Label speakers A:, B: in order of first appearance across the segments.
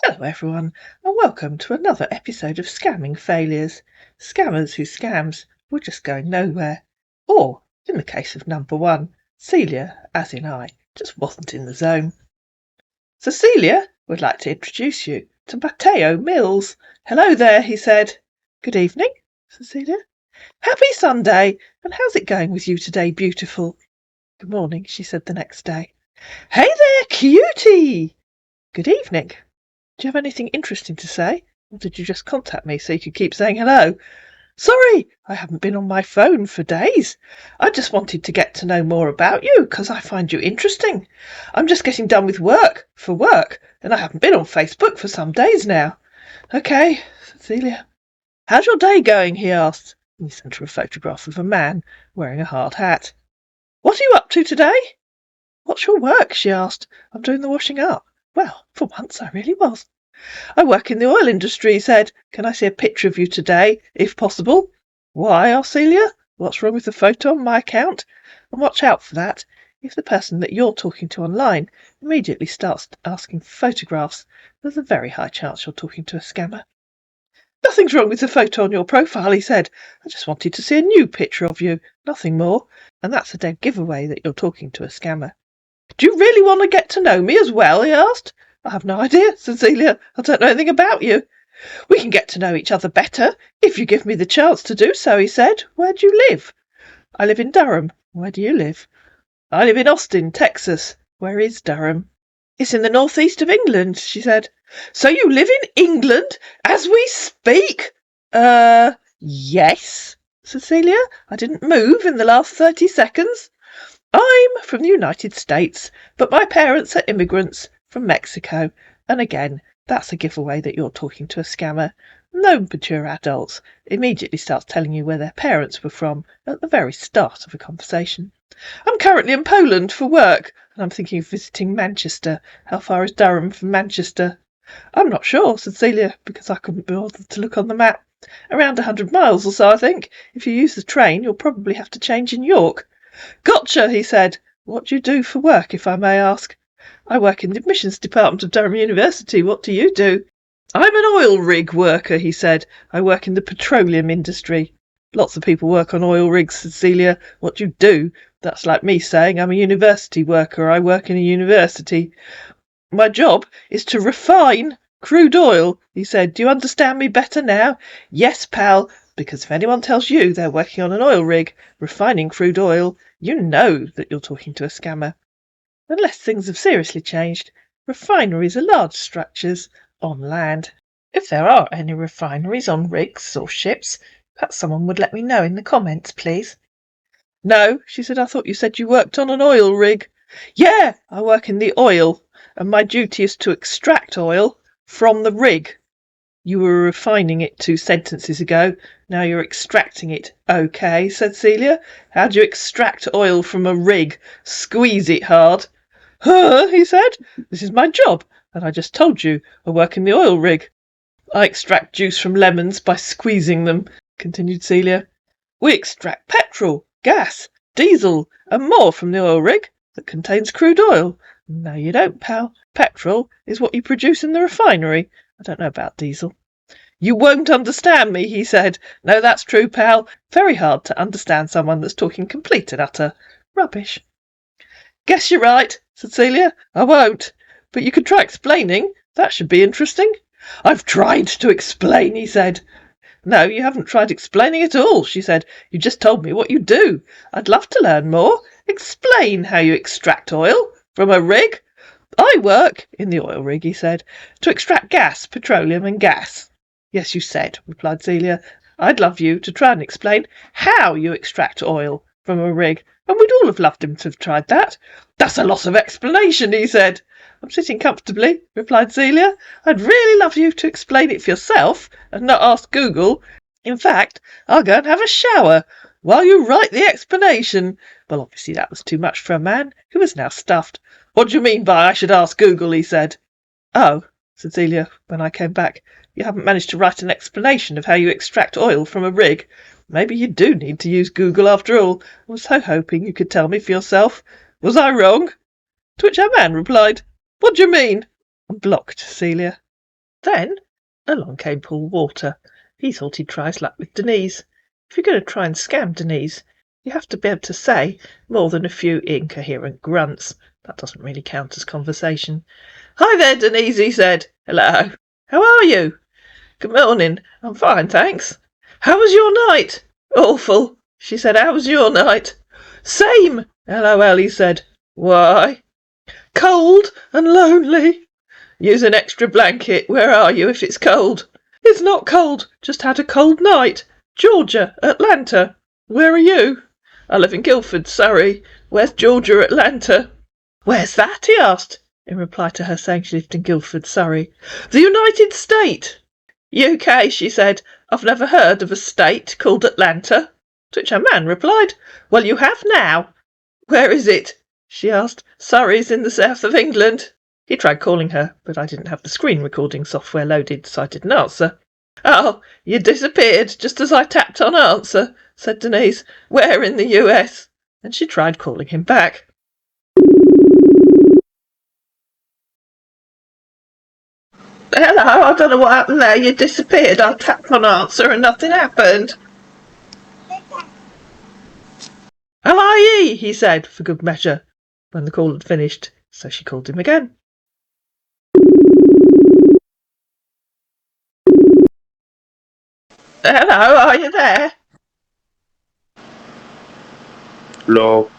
A: Hello everyone, and welcome to another episode of Scamming Failures. Scammers whose scams were just going nowhere. Or, in the case of number one, Celia, as in I, just wasn't in the zone. Cecilia would like to introduce you to Matteo Mills. Hello there, he said. Good evening, Cecilia. Happy Sunday, and how's it going with you today, beautiful? Good morning, she said the next day. Hey there, cutie! Good evening. Do you have anything interesting to say? Or did you just contact me so you could keep saying hello? Sorry, I haven't been on my phone for days. I just wanted to get to know more about you because I find you interesting. I'm just getting done with work, and I haven't been on Facebook for some days now. Okay, Cecilia. How's your day going? He asked, and he sent her a photograph of a man wearing a hard hat. What are you up to today? What's your work? She asked. I'm doing the washing up. Well, for once I really was. I work in the oil industry, he said. Can I see a picture of you today, if possible? Why, asked Celia. What's wrong with the photo on my account? And watch out for that. If the person that you're talking to online immediately starts asking for photographs, there's a very high chance you're talking to a scammer. Nothing's wrong with the photo on your profile, he said. I just wanted to see a new picture of you, nothing more. And that's a dead giveaway that you're talking to a scammer. Do you really want to get to know me as well? He asked. I have no idea, Cecilia. I don't know anything about you. We can get to know each other better if you give me the chance to do so, he said. Where do you live? I live in Durham. Where do you live? I live in Austin, Texas. Where is Durham? It's in the northeast of England, she said. So you live in England as we speak? Yes, Cecilia. I didn't move in the last 30 seconds. I'm from the United States, but my parents are immigrants from Mexico. And again, that's a giveaway that you're talking to a scammer. No mature adults immediately starts telling you where their parents were from at the very start of a conversation. I'm currently in Poland for work, and I'm thinking of visiting Manchester. How far is Durham from Manchester? I'm not sure, said Celia, because I couldn't be bothered to look on the map. Around 100 miles or so, I think. If you use the train, you'll probably have to change in York. Gotcha, he said. What do you do for work, if I may ask? I work in the admissions department of Durham University. What do you do? I'm an oil rig worker, he said. I work in the petroleum industry. Lots of people work on oil rigs, Cecilia. What do you do? That's like me saying I'm a university worker. I work in a university. My job is to refine crude oil, he said. Do you understand me better now? Yes, pal. Because if anyone tells you they're working on an oil rig, refining crude oil, you know that you're talking to a scammer. Unless things have seriously changed, refineries are large structures on land. If there are any refineries on rigs or ships, perhaps someone would let me know in the comments, please. No, she said, I thought you said you worked on an oil rig. Yeah, I work in the oil, and my duty is to extract oil from the rig. You were refining it 2 sentences ago. Now you're extracting it. Okay, said Celia. How do you extract oil from a rig? Squeeze it hard. Huh, he said. This is my job, and I just told you I work in the oil rig. I extract juice from lemons by squeezing them, continued Celia. We extract petrol, gas, diesel, and more from the oil rig that contains crude oil. No, you don't, pal. Petrol is what you produce in the refinery. I don't know about diesel. You won't understand me, he said. No, that's true, pal. Very hard to understand someone that's talking complete and utter rubbish. Guess you're right, said Celia. I won't. But you could try explaining. That should be interesting. I've tried to explain, he said. No, you haven't tried explaining at all, she said. You just told me what you do. I'd love to learn more. Explain how you extract oil from a rig. I work in the oil rig, he said, to extract gas, petroleum and gas. Yes, you said, replied Celia. I'd love you to try and explain how you extract oil from a rig, and we'd all have loved him to have tried that. That's a lot of explanation, he said. I'm sitting comfortably, replied Celia. I'd really love you to explain it for yourself and not ask Google. In fact, I'll go and have a shower while you write the explanation. Well, obviously that was too much for a man who was now stuffed. What do you mean by I should ask Google, he said. Oh, said Celia, when I came back. You haven't managed to write an explanation of how you extract oil from a rig. Maybe you do need to use Google after all. I was so hoping you could tell me for yourself. Was I wrong? To which our man replied, What do you mean? And blocked Celia. Then along came Paul Walter. He thought he'd try his luck with Denise. If you're going to try and scam Denise, you have to be able to say more than a few incoherent grunts. That doesn't really count as conversation. "Hi there, Denise," he said. "Hello. How are you?" "Good morning. I'm fine, thanks." "How was your night?" "Awful," she said. "How was your night?" "Same," LOL, he said. "Why?" "Cold and lonely." "Use an extra blanket. Where are you if it's cold?" "It's not cold, just had a cold night. Georgia, Atlanta. Where are you?" "I live in Guildford, Surrey. Where's Georgia, Atlanta?" "Where's that?" he asked, in reply to her saying she lived in Guildford, Surrey. "The United States." "UK, she said. I've never heard of a state called Atlanta." To which her man replied, "Well, you have now." "Where is it?" she asked. "Surrey's in the south of England." He tried calling her, but I didn't have the screen recording software loaded, so I didn't answer. "Oh, you disappeared just as I tapped on answer," said Denise. "Where in the US?" And she tried calling him back. "Hello, I don't know what happened there. You disappeared. I tapped on answer and nothing happened." "LIE," he said, for good measure, when the call had finished, so she called him again. "Hello, are you there?"
B: Hello.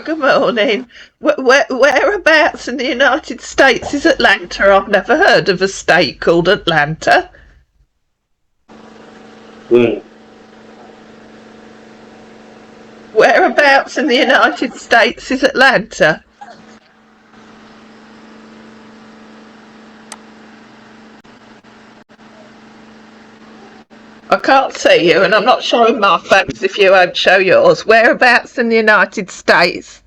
A: Good morning. Whereabouts in the United States is Atlanta? I've never heard of a state called Atlanta. Whereabouts in the United States is Atlanta? I can't see you, and I'm not showing my face if you won't show yours. Whereabouts in the United States?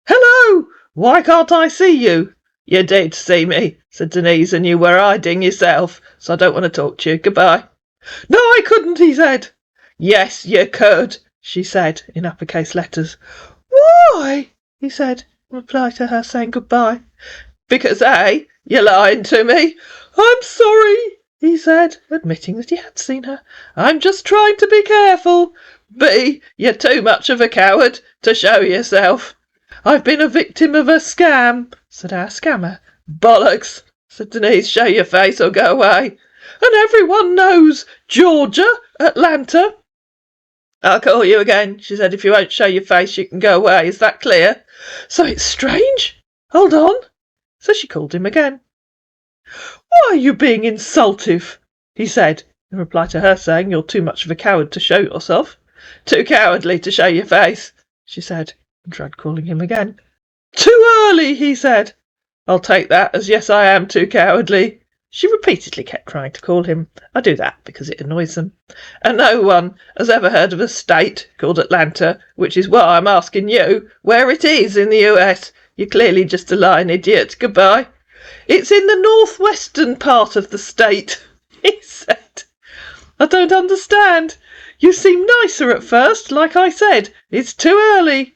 A: "Hello! Why can't I see you?" "You did see me," said Denise, "and you were hiding yourself, so I don't want to talk to you. Goodbye." "No, I couldn't," he said. "Yes, you could," she said, in uppercase letters. "Why?" he said, in reply to her saying goodbye. "Because A, you're lying to me." "I'm sorry," he said, admitting that he had seen her. "I'm just trying to be careful." "B, you're too much of a coward to show yourself." "I've been a victim of a scam," said our scammer. "Bollocks," said Denise. "Show your face or go away." "And everyone knows Georgia, Atlanta." "I'll call you again," she said. "If you won't show your face, you can go away. Is that clear?" So it's strange. Hold on. So she called him again. "Why are you being insultive?" he said, in reply to her saying, "You're too much of a coward to show yourself." "Too cowardly to show your face," she said, and tried calling him again. "Too early," he said. "I'll take that as yes, I am too cowardly." She repeatedly kept trying to call him. I do that because it annoys them. "And no one has ever heard of a state called Atlanta, which is why I'm asking you where it is in the US. You're clearly just a lying idiot. Goodbye." "It's in the northwestern part of the state," he said. "I don't understand. You seem nicer at first, like I said. It's too early."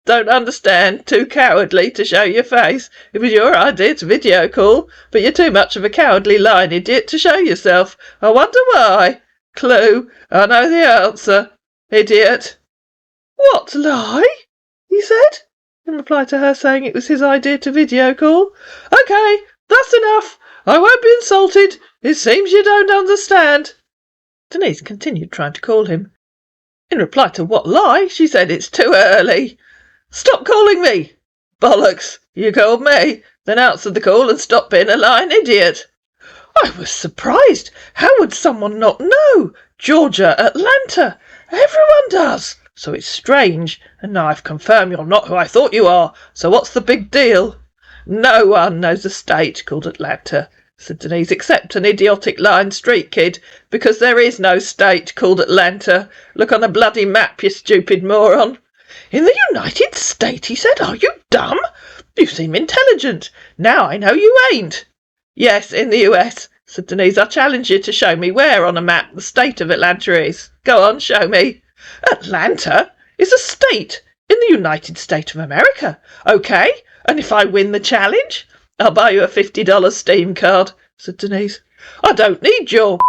A: "Don't understand. Too cowardly to show your face. It was your idea to video call, but you're too much of a cowardly lying idiot to show yourself. I wonder why. Clue. I know the answer. Idiot." "What lie?" he said, in reply to her saying it was his idea to video call. "OK, that's enough. I won't be insulted. It seems you don't understand." Denise continued trying to call him. In reply to what lie, she said, "It's too early." "Stop calling me." "Bollocks. You called me. Then answer the call and stop being a lying idiot." I was surprised. How would someone not know? Georgia, Atlanta. Everyone does. So it's strange. And now I've confirmed you're not who I thought you are. So what's the big deal? "No one knows a state called Atlanta," said Denise, "except an idiotic lying street kid, because there is no state called Atlanta. Look on a bloody map, you stupid moron." "In the United States," he said. "Are you dumb? You seem intelligent. Now I know you ain't." "Yes, in the US," said Denise. "I challenge you to show me where on a map the state of Atlanta is. Go on, show me." "Atlanta is a state in the United States of America. OK, and if I win the challenge, I'll buy you a $50 Steam card. said Denise. I don't need your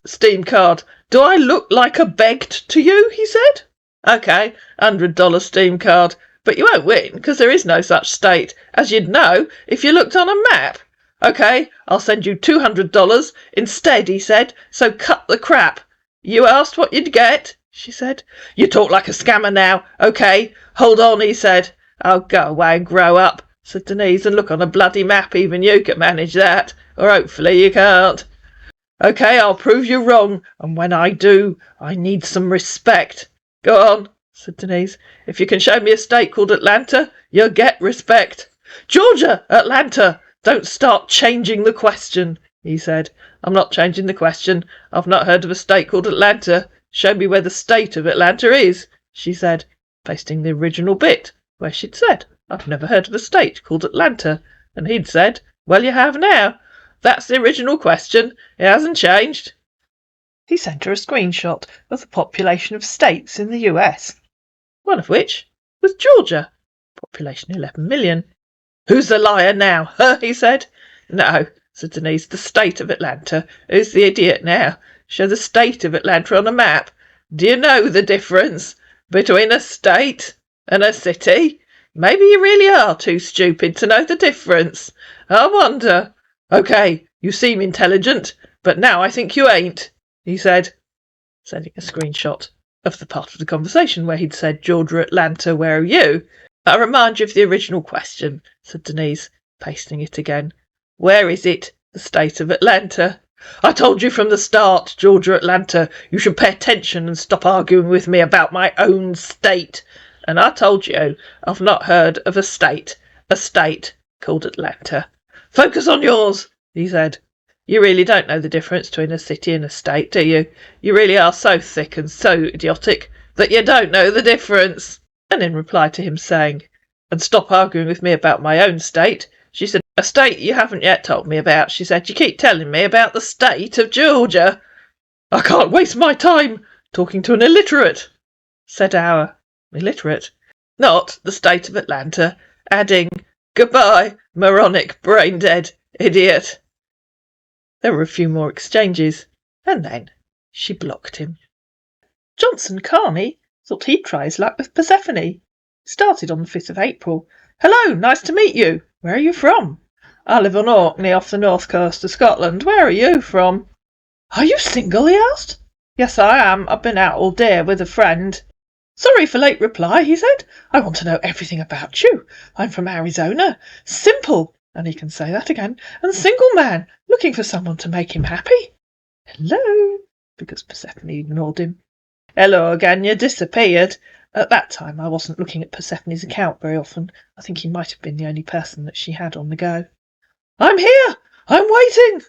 A: steam card. Do I look like a begged to you? He said. OK, $100 steam card. But you won't win, because there is no such state, as you'd know if you looked on a map. OK, I'll send you $200 instead, he said, so cut the crap. You asked what you'd get, she said. You talk like a scammer now. OK, hold on, he said. Oh, go away and grow up, said Denise, and look on a bloody map. Even you can manage that, or hopefully you can't. OK, I'll prove you wrong, and when I do, I need some respect. Go on, said Denise. If you can show me a state called Atlanta, you'll get respect. Georgia, Atlanta. Don't start changing the question, he said. I'm not changing the question. I've not heard of a state called Atlanta. Show me where the state of Atlanta is, she said, pasting the original bit where she'd said, I've never heard of a state called Atlanta. And he'd said, well, you have now. That's the original question. It hasn't changed. He sent her a screenshot of the population of states in the US, one of which was Georgia, population 11 million. Who's the liar now? He said. No, said Denise, the state of Atlanta. Who's the idiot now? Show the state of Atlanta on a map. Do you know the difference between a state and a city? Maybe you really are too stupid to know the difference. I wonder. OK, you seem intelligent, but now I think you ain't, he said, sending a screenshot of the part of the conversation where he'd said, Georgia, Atlanta, where are you? I'll remind you of the original question, said Denise, pasting it again. Where is it, the state of Atlanta? I told you from the start, Georgia, Atlanta, you should pay attention and stop arguing with me about my own state. And I told you I've not heard of a state called Atlanta. Focus on yours, he said. You really don't know the difference between a city and a state, do you? You really are so thick and so idiotic that you don't know the difference. And in reply to him saying, and stop arguing with me about my own state, she said, a state you haven't yet told me about, she said. You keep telling me about the state of Georgia. I can't waste my time talking to an illiterate, said our illiterate, not the state of Atlanta, adding, goodbye, moronic, brain-dead idiot. There were a few more exchanges, and then she blocked him. Johnson Carney thought he'd try his luck with Persephone. Started on the 5th of April. Hello, nice to meet you. Where are you from? I live on Orkney off the north coast of Scotland. Where are you from? Are you single, he asked. Yes, I am. I've been out all day with a friend. Sorry for late reply, he said. I want to know everything about you. I'm from Arizona. Simple, and he can say that again, and single man, looking for someone to make him happy. Hello, because Persephone ignored him. Hello again, you disappeared. At that time I wasn't looking at Persephone's account very often. I think he might have been the only person that she had on the go. I'm here! I'm waiting!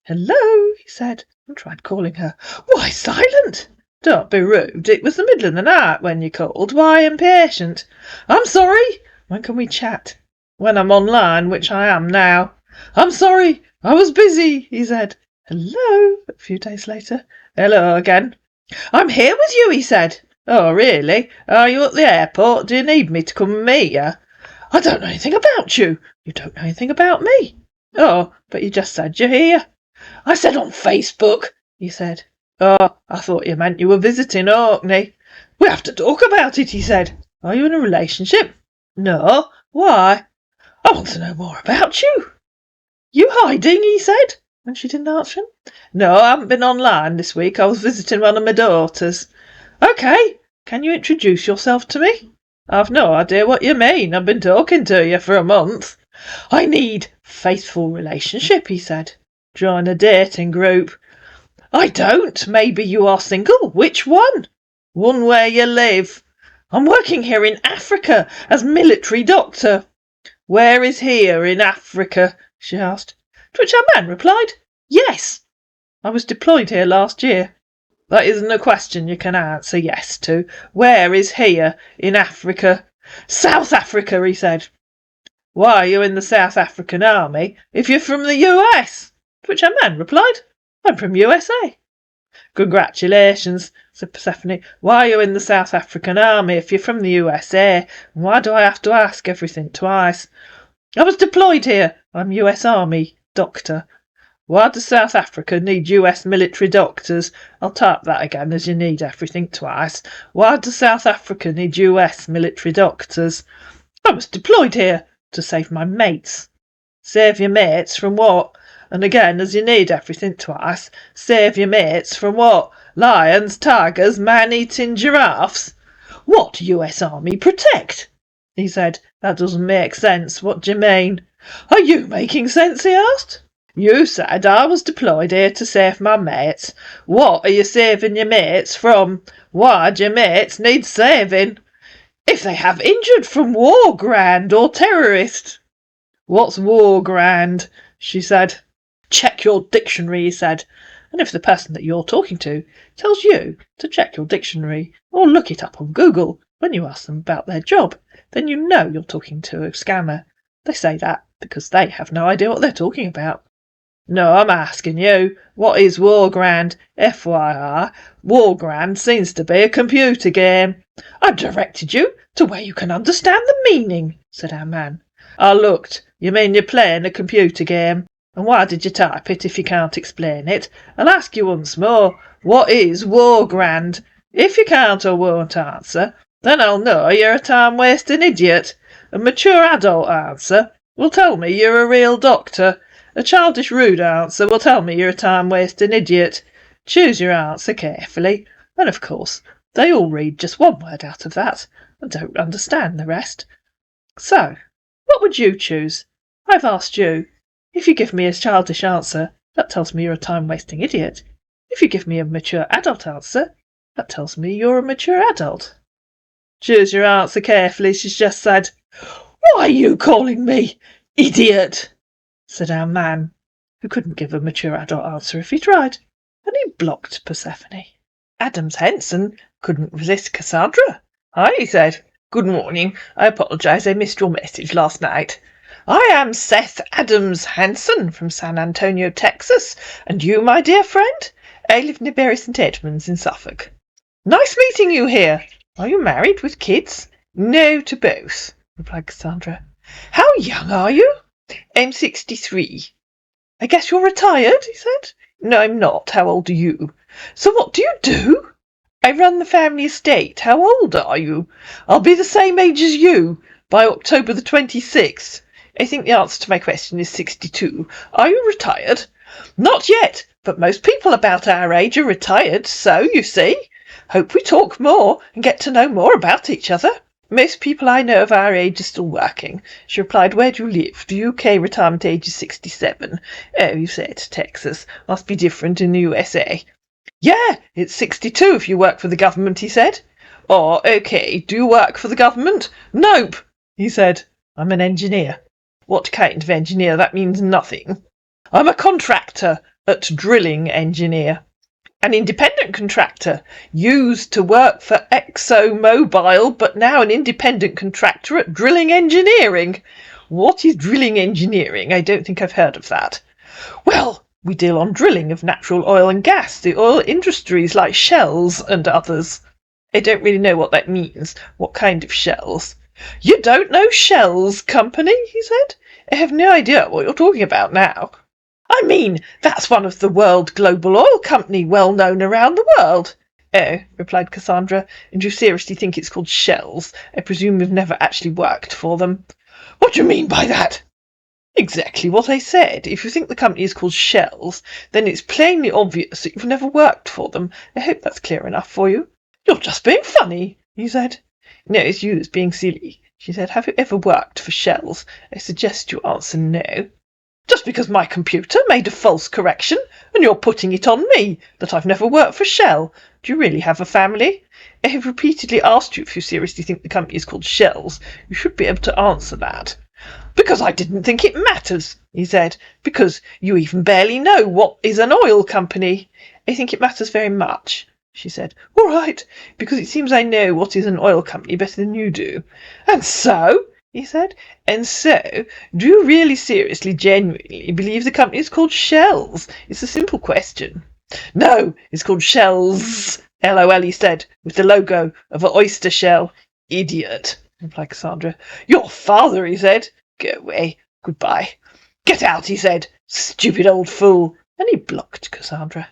A: Hello, he said, and tried calling her. Why silent? Don't be rude. It was the middle of the night when you called. Why impatient? I'm sorry. When can we chat? When I'm online, which I am now. I'm sorry. I was busy, he said. Hello, a few days later. Hello again. I'm here with you, he said. Oh, really? Are you at the airport? Do you need me to come and meet you? I don't know anything about you. You don't know anything about me. Oh, but you just said you're here. I said on Facebook, he said. Oh, I thought you meant you were visiting Orkney. We have to talk about it, he said. Are you in a relationship? No. Why? I want to know more about you. You hiding, he said, when she didn't answer him. No, I haven't been online this week. I was visiting one of my daughters. OK, can you introduce yourself to me? I've no idea what you mean. I've been talking to you for a month. I need faithful relationship, he said. Join a dating group. I don't. Maybe you are single. Which one? One where you live. I'm working here in Africa as military doctor. Where is here in Africa? She asked. To which our man replied, yes. I was deployed here last year. That isn't a question you can answer yes to. Where is here in Africa? South Africa, he said. Why are you in the South African Army if you're from the US? To which our man replied, I'm from USA. Congratulations, said Persephone. Why are you in the South African Army if you're from the USA? And why do I have to ask everything twice? I was deployed here. I'm US Army doctor. Why does South Africa need US military doctors? I'll type that again, as you need everything twice. Why does South Africa need US military doctors? I was deployed here to save my mates. Save your mates from what? And again, as you need everything twice, save your mates from what? Lions, tigers, man-eating giraffes? What US Army protect? He said. That doesn't make sense. What do you mean? Are you making sense? He asked. You said I was deployed here to save my mates. What are you saving your mates from? Why do your mates need saving? If they have injured from war, Grand, or terrorist. What's war, Grand? She said. Check your dictionary, he said. And if the person that you're talking to tells you to check your dictionary or look it up on Google when you ask them about their job, then you know you're talking to a scammer. They say that because they have no idea what they're talking about. No, I'm asking you, what is War Grand? FYI, War Grand seems to be a computer game. I've directed you to where you can understand the meaning, said our man. I looked. You mean you're playing a computer game? And why did you type it if you can't explain it? I'll ask you once more, what is War Grand? If you can't or won't answer, then I'll know you're a time-wasting idiot. A mature adult answer will tell me you're a real doctor. A childish, rude answer will tell me you're a time-wasting idiot. Choose your answer carefully, and of course, they all read just one word out of that, and don't understand the rest. So, what would you choose? I've asked you. If you give me a childish answer, that tells me you're a time-wasting idiot. If you give me a mature adult answer, that tells me you're a mature adult. Choose your answer carefully, she's just said. Why are you calling me idiot? Said our man, who couldn't give a mature adult answer if he tried, and he blocked Persephone. Adams Henson couldn't resist Cassandra. Hi, he said. Good morning. I apologise I missed your message last night. I am Seth Adams Hanson from San Antonio, Texas. And you, my dear friend? I live near Bury St Edmunds in Suffolk. Nice meeting you here. Are you married with kids? No to both, replied Cassandra. How young are you? I'm 63. I guess you're retired, he said. No, I'm not. How old are you? So what do you do? I run the family estate. How old are you? I'll be the same age as you by October the 26th. I think the answer to my question is 62. Are you retired? Not yet, but most people about our age are retired, so, you see. Hope we talk more and get to know more about each other. Most people I know of our age are still working. She replied, Where do you live? The UK retirement age is 67. Oh, you said Texas. Must be different in the USA. Yeah, it's 62 if you work for the government, he said. Oh, okay. Do you work for the government? Nope, he said. I'm an engineer. What kind of engineer? That means nothing. I'm a contractor at drilling engineer. An independent contractor, used to work for ExxonMobil, but now an independent contractor at drilling engineering. What is drilling engineering? I don't think I've heard of that. Well, we deal on drilling of natural oil and gas, the oil industries like Shells and others. I don't really know what that means. What kind of Shells? You don't know Shell's company? He said. I have no idea what you're talking about now. I mean, that's one of the world global oil company well known around the world. Oh, replied Cassandra, and you seriously think it's called Shells? I presume you've never actually worked for them. What do you mean by that? Exactly what I said. If you think the company is called Shells, then it's plainly obvious that you've never worked for them. I hope that's clear enough for you. You're just being funny, he said. No, it's you that's being silly, she said. Have you ever worked for Shells? I suggest you answer no. Just because my computer made a false correction, and you're putting it on me, that I've never worked for Shell. Do you really have a family? I have repeatedly asked you if you seriously think the company is called Shells. You should be able to answer that. Because I didn't think it matters, he said. Because you even barely know what is an oil company. I think it matters very much, she said. All right, because it seems I know what is an oil company better than you do. And so? He said. And so, do you really seriously, genuinely believe the company is called Shells? It's a simple question. No, it's called Shells, LOL, he said, with the logo of an oyster shell. Idiot, replied Cassandra. Your father, he said. Go away. Goodbye. Get out, he said, Stupid old fool. And he blocked Cassandra.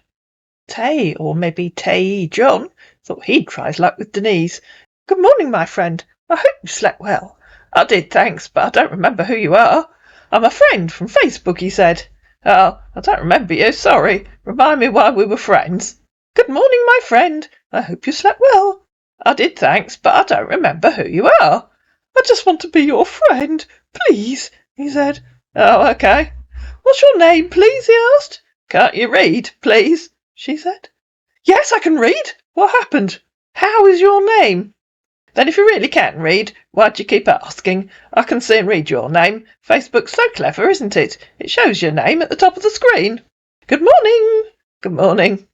A: Tay, or maybe Tay John, thought he'd try his luck with Denise. Good morning, my friend. I hope you slept well. I did, thanks, but I don't remember who you are. I'm a friend from Facebook, he said. Oh, I don't remember you, sorry. Remind me why we were friends. Good morning, my friend. I hope you slept well. I did, thanks, but I don't remember who you are. I just want to be your friend, please, he said. Oh, okay. What's your name, please, he asked. Can't you read, please? She said. Yes, I can read. What happened? How is your name? Then if you really can read, why'd you keep asking? I can see and read your name. Facebook's so clever, isn't it? It shows your name at the top of the screen. Good morning. Good morning.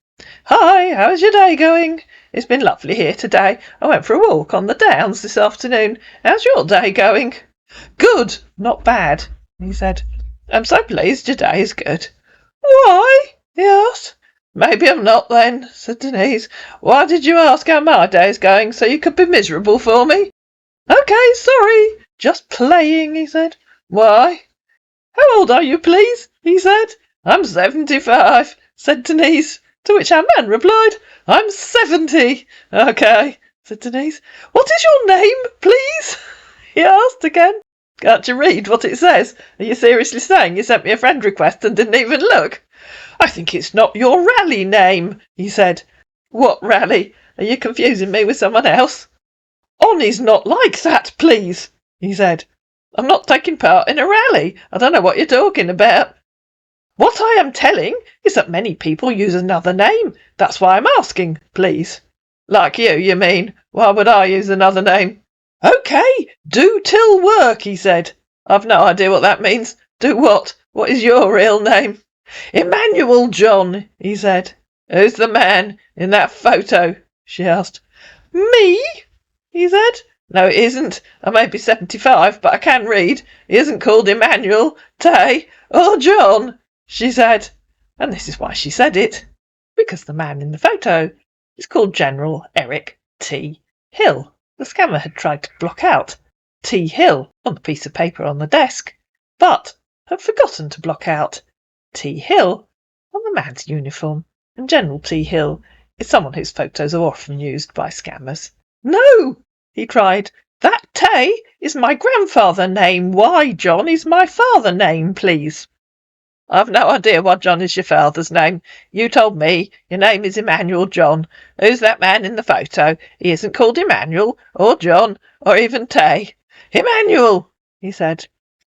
A: Hi, how's your day going? It's been lovely here today. I went for a walk on the downs this afternoon. How's your day going? Good, not bad, he said. I'm so pleased your day is good. Why? He asked. Maybe I'm not then, said Denise. Why did you ask how my day's going, so you could be miserable for me? Okay, sorry. Just playing, he said. Why? How old are you, please? He said. I'm 75, said Denise, to which our man replied, I'm 70. Okay, said Denise. What is your name, please? He asked again. Can't you read what it says? Are you seriously saying you sent me a friend request and didn't even look? I think it's not your rally name, he said. What rally? Are you confusing me with someone else? Honie's not like that, please, he said. I'm not taking part in a rally. I don't know what you're talking about. What I am telling is that many people use another name. That's why I'm asking, please. Like you mean? Why would I use another name? Okay, do till work, he said. I've no idea what that means. Do what? What is your real name? Emmanuel John, he said. Who's the man in that photo? She asked. Me? He said. No, it isn't. I may be 75, but I can read. He isn't called Emmanuel, Tay, or John, she said. And this is why she said it. Because the man in the photo is called General Eric T. Hill. The scammer had tried to block out T. Hill on the piece of paper on the desk, but had forgotten to block out T. Hill on the man's uniform, and General T. Hill is someone whose photos are often used by scammers. No, he cried, that Tay is my grandfather name. Why John is my father name, please? I've no idea why John is your father's name. You told me your name is Emmanuel John. Who's that man in the photo? He isn't called Emmanuel, or John, or even Tay. Emmanuel, he said.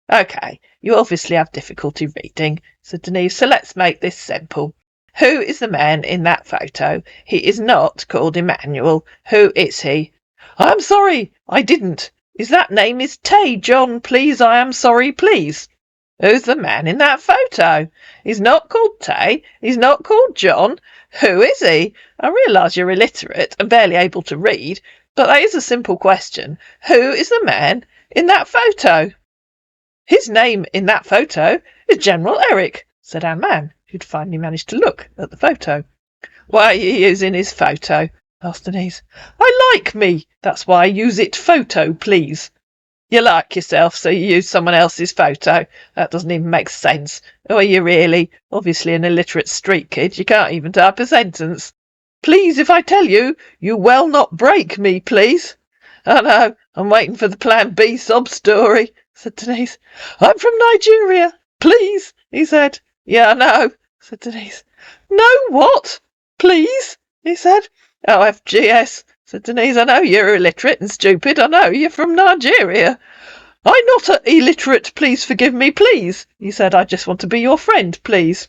A: Okay, you obviously have difficulty reading, said Denise, so let's make this simple. Who is the man in that photo? He is not called Emmanuel. Who is he? I'm sorry, I didn't. Is that name is Tay John, please? I am sorry, please. Who's the man in that photo? He's not called Tay. He's not called John. Who is he? I realise you're illiterate and barely able to read, but that is a simple question. Who is the man in that photo? His name in that photo is General Eric, said our man, who'd finally managed to look at the photo. Why are you using his photo? Asked Denise. I like me. That's why I use it photo, please. You like yourself, so you use someone else's photo. That doesn't even make sense. Who are you really? Obviously an illiterate street kid. You can't even type a sentence. Please, if I tell you, you will not break me, please. I know, I'm waiting for the Plan B sob story, said Denise. I'm from Nigeria, please, he said. Yeah, I know, said Denise. No what? Please, he said. OFGS, said Denise. I know you're illiterate and stupid. I know you're from Nigeria. I'm not illiterate, please forgive me, please, he said. I just want to be your friend, please.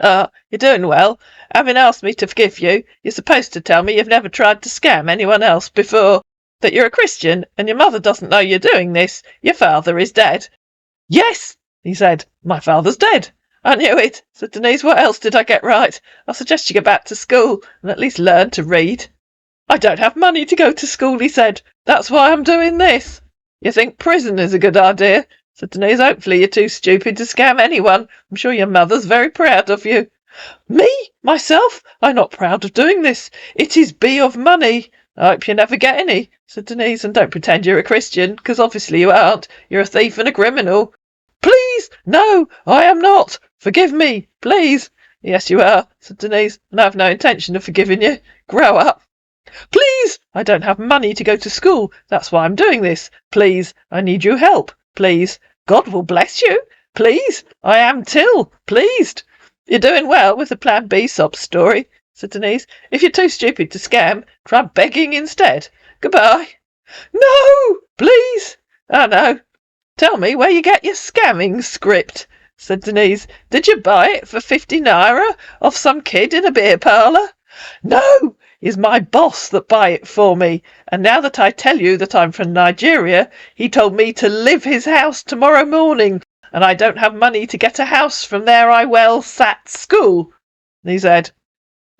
A: You're doing well. Having asked me to forgive you, you're supposed to tell me you've never tried to scam anyone else before, that you're a Christian and your mother doesn't know you're doing this. Your father is dead. Yes, he said. My father's dead. I knew it, said Denise. What else did I get right? I suggest you go back to school and at least learn to read. I don't have money to go to school, he said. That's why I'm doing this. You think prison is a good idea? Said Denise. Hopefully you're too stupid to scam anyone. I'm sure your mother's very proud of you. Me? Myself? I'm not proud of doing this. It is be of money. I hope you never get any, said Denise, and don't pretend you're a Christian, because obviously you aren't. You're a thief and a criminal. Please, no, I am not. Forgive me, please. Yes, you are, said Denise, and I've no intention of forgiving you. Grow up. Please, I don't have money to go to school. That's why I'm doing this. Please, I need your help. Please, God will bless you. Please, I am Till. Pleased. You're doing well with the Plan B sob story, said Denise. If you're too stupid to scam, try begging instead. Goodbye. No, please. Oh, no. Tell me where you get your scamming script, said Denise. Did you buy it for 50 naira off some kid in a beer parlour? No, it's my boss that buy it for me, and now that I tell you that I'm from Nigeria, he told me to leave his house tomorrow morning, and I don't have money to get a house from there I well sat school. He said.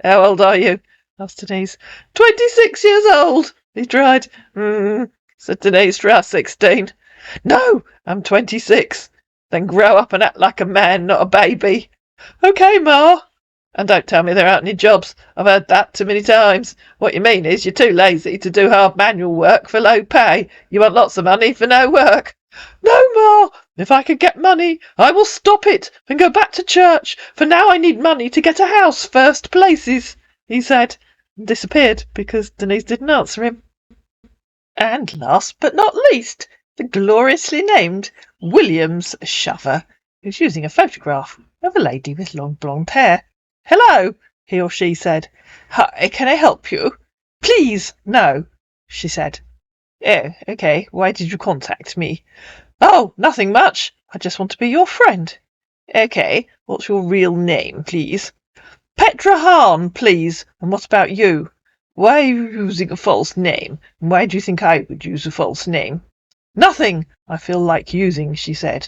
A: How old are you? Asked Denise. 26 years old, he tried. Said Denise, try 16. No, I'm 26. Then grow up and act like a man, not a baby. Okay, Ma. And don't tell me there aren't any jobs. I've heard that too many times. What you mean is you're too lazy to do hard manual work for low pay. You want lots of money for no work. No, Ma. If I could get money, I will stop it and go back to church. For now I need money to get a house first places, he said, and disappeared because Denise didn't answer him. And last but not least, the gloriously named Williams Shover, who's using a photograph of a lady with long blonde hair. Hello, he or she said. Hi, can I help you? Please, no, she said. Oh, okay, why did you contact me? Oh, nothing much. I just want to be your friend. Okay, what's your real name, please? Petra Hahn, please. And what about you? Why are you using a false name? And why do you think I would use a false name? Nothing I feel like using, she said.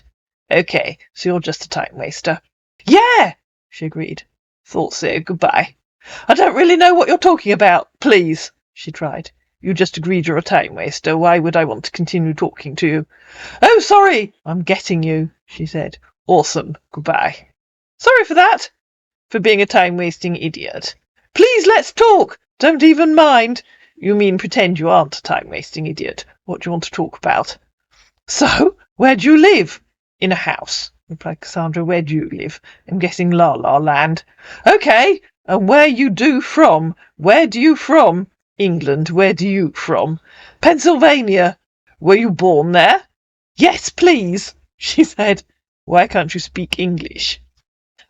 A: Okay, so you're just a time waster. Yeah, she agreed. Thought so, goodbye. I don't really know what you're talking about, please, she tried. You just agreed you're a time waster. Why would I want to continue talking to you? Oh, sorry, I'm getting you, she said. Awesome, goodbye. Sorry for that. For being a time-wasting idiot. Please, let's talk. Don't even mind. You mean pretend you aren't a time-wasting idiot. What do you want to talk about? So, where do you live? In a house, replied Cassandra. Where do you live? I'm guessing La La Land. Okay, and where you do from? Where do you from? England. Where do you from? Pennsylvania. Were you born there? Yes, please, she said. Why can't you speak English?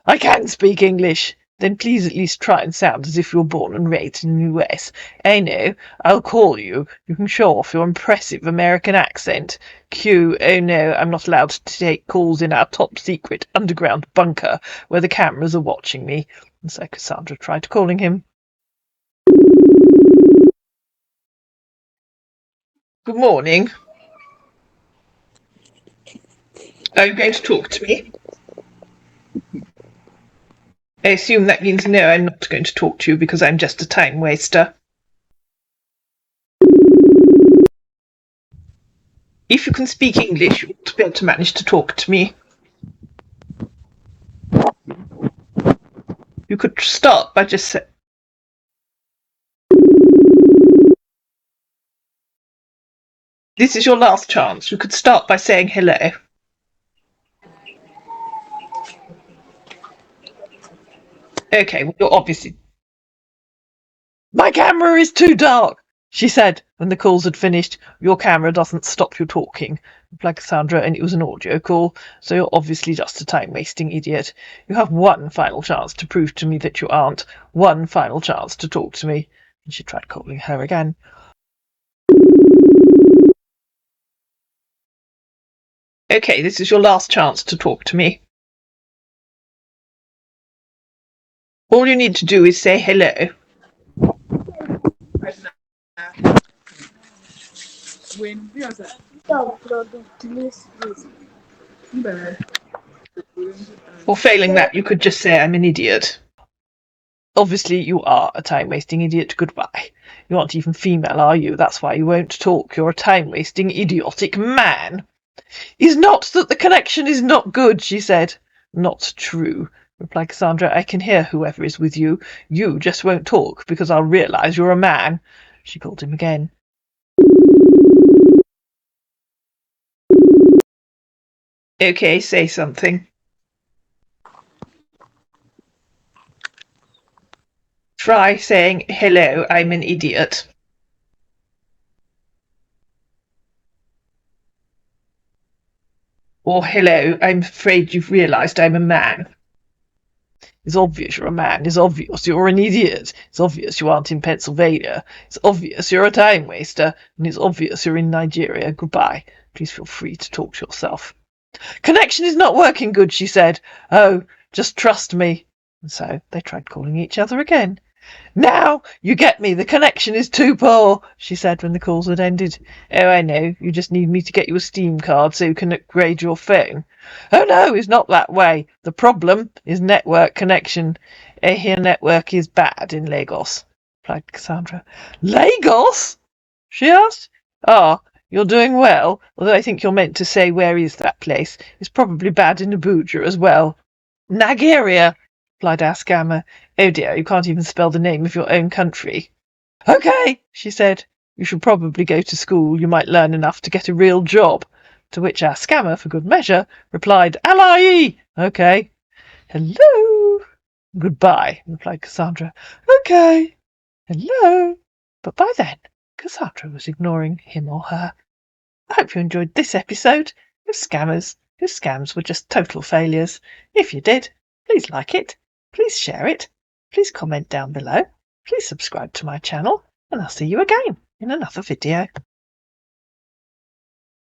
A: I can speak English. Then please at least try and sound as if you were born and raised in the US. I know. I'll call you. You can show off your impressive American accent. Q. Oh no, I'm not allowed to take calls in our top-secret underground bunker where the cameras are watching me. And so Cassandra tried calling him. Good morning. Are you going to talk to me? I assume that means no, I'm not going to talk to you because I'm just a time waster. If you can speak English, you ought to be able to manage to talk to me. You could start by just saying... This is your last chance. You could start by saying hello. Okay, well, you're obviously... My camera is too dark, she said when the calls had finished. Your camera doesn't stop you talking, replied Cassandra, and it was an audio call, so you're obviously just a time-wasting idiot. You have one final chance to prove to me that you aren't. One final chance to talk to me. And she tried calling her again. Okay, this is your last chance to talk to me. All you need to do is say hello. Or failing that, you could just say I'm an idiot. Obviously, you are a time-wasting idiot. Goodbye. You aren't even female, are you? That's why you won't talk. You're a time-wasting, idiotic man. Is not that the connection is not good, she said. Not true, replied Cassandra. I can hear whoever is with you. You just won't talk because I'll realise you're a man. She called him again. Okay, say something. try saying, hello, I'm an idiot. Or, hello, I'm afraid you've realised I'm a man. It's obvious you're a man. It's obvious you're an idiot. It's obvious you aren't in Pennsylvania. It's obvious you're a time waster. And it's obvious you're in Nigeria. Goodbye. Please feel free to talk to yourself. Connection is not working good, she said. Oh, just trust me. And so they tried calling each other again. Now you get me. The connection is too poor, she said when the calls had ended. Oh, I know. You just need me to get you a Steam card so you can upgrade your phone. Oh, no, it's not that way. The problem is network connection. I hear network is bad in Lagos, replied Cassandra. Lagos? She asked. Ah, you're doing well, although I think you're meant to say where is that place. It's probably bad in Abuja as well. Nigeria, replied our scammer. Oh dear, you can't even spell the name of your own country. Okay, she said. You should probably go to school. You might learn enough to get a real job. To which our scammer, for good measure, replied, Ally! Okay. Hello. Goodbye, replied Cassandra. Okay. Hello. But by then, Cassandra was ignoring him or her. I hope you enjoyed this episode of Scammers whose scams were just total failures. If you did, please like it, please share it, please comment down below, please subscribe to my channel, and I'll see you again in another video.